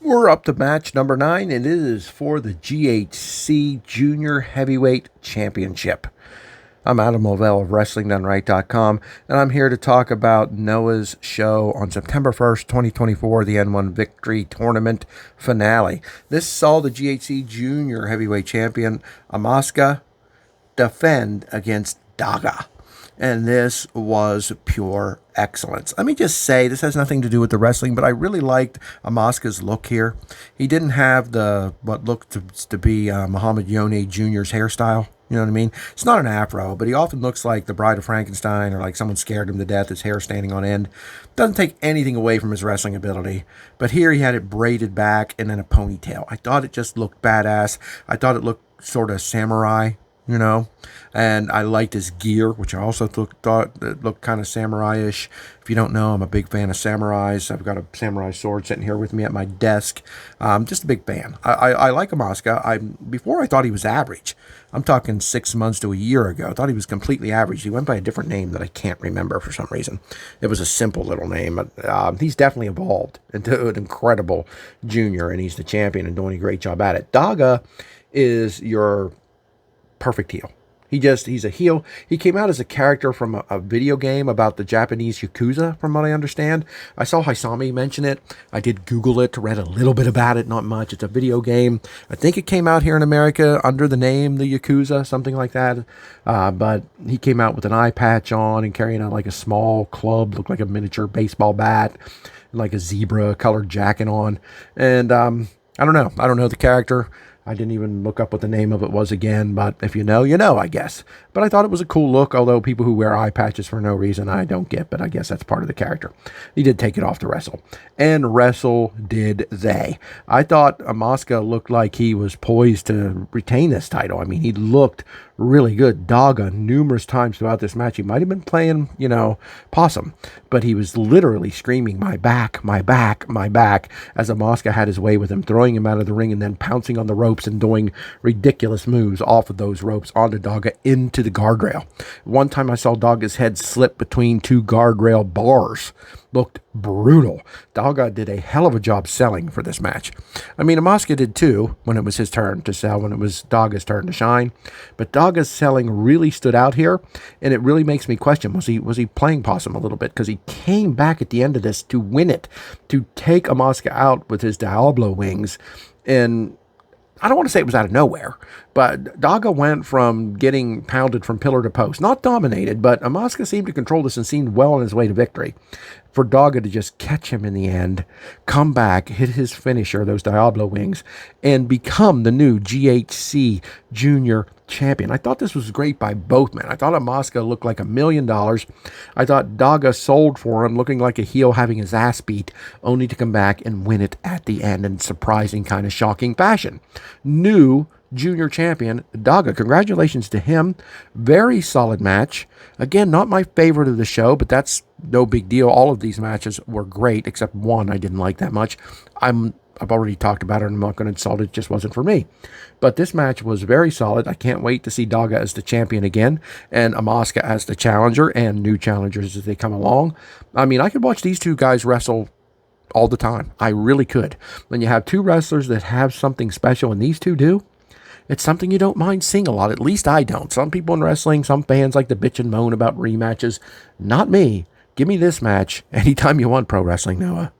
We're up to match number 9, and it is for the GHC Junior Heavyweight Championship. I'm Adam Movell of WrestlingDoneRight.com, and I'm here to talk about Noah's show on September 1st, 2024, the N1 Victory Tournament finale. This saw the GHC Junior Heavyweight Champion AMAKUSA defend against Daga. And this was pure excellence. Let me just say, this has nothing to do with the wrestling, but I really liked AMAKUSA's look here. He didn't have the what looked to be Muhammad Yone Jr.'s hairstyle. You know what I mean? It's not an afro, but he often looks like the Bride of Frankenstein or like someone scared him to death, his hair standing on end. Doesn't take anything away from his wrestling ability. But here he had it braided back and then a ponytail. I thought it just looked badass. I thought it looked sort of samurai, you know, and I liked his gear, which I also thought it looked kind of samurai-ish. If you don't know, I'm a big fan of samurais. I've got a samurai sword sitting here with me at my desk. Just a big fan. I like AMAKUSA. Before I thought he was average. I'm talking 6 months to a year ago. I thought he was completely average. He went by a different name that I can't remember for some reason. It was a simple little name. He's definitely evolved into an incredible junior, and he's the champion and doing a great job at it. Daga is your perfect heel. He's a heel. He came out as a character from a video game about the Japanese Yakuza, from what I understand. I saw Hisami mention it. I did Google it, read a little bit about it, not much. It's a video game. I think it came out here in America under the name the Yakuza, something like that. But he came out with an eye patch on and carrying out like a small club, looked like a miniature baseball bat, like a zebra colored jacket on. And I don't know. I don't know the character. I didn't even look up what the name of it was again, but if you know, you know, I guess. But I thought it was a cool look, although people who wear eye patches for no reason, I don't get, but I guess that's part of the character. He did take it off to wrestle, and wrestle did they. I thought AMAKUSA looked like he was poised to retain this title. I mean, he looked really good. Daga, numerous times throughout this match, he might have been playing, you know, possum, but he was literally screaming, my back, my back, my back, as AMAKUSA had his way with him, throwing him out of the ring and then pouncing on the ropes and doing ridiculous moves off of those ropes onto Daga into the guardrail. One time I saw Daga's head slip between two guardrail bars. Looked brutal. Daga did a hell of a job selling for this match. I mean, AMAKUSA did too when it was his turn to sell, when it was Daga's turn to shine. But Daga's selling really stood out here, and it really makes me question, was he playing possum a little bit? Because he came back at the end of this to win it, to take AMAKUSA out with his Diablo wings, and I don't want to say it was out of nowhere, but Daga went from getting pounded from pillar to post. Not dominated, but AMAKUSA seemed to control this and seemed well on his way to victory. For Daga to just catch him in the end, come back, hit his finisher, those Diablo wings, and become the new GHC Junior Champion. I thought this was great by both men. I thought AMAKUSA looked like $1 million. I thought Daga sold for him, looking like a heel having his ass beat, only to come back and win it at the end in surprising, kind of shocking fashion. New junior champion Daga. Congratulations to him. Very solid match. Again, not my favorite of the show, but that's no big deal. All of these matches were great, except one I didn't like that much. I've already talked about it, and I'm not going to insult it. It just wasn't for me. But this match was very solid. I can't wait to see Daga as the champion again, and AMAKUSA as the challenger, and new challengers as they come along. I mean, I could watch these two guys wrestle all the time. I really could. When you have two wrestlers that have something special, and these two do, it's something you don't mind seeing a lot. At least I don't. Some people in wrestling, some fans like to bitch and moan about rematches. Not me. Give me this match anytime you want, Pro Wrestling Noah.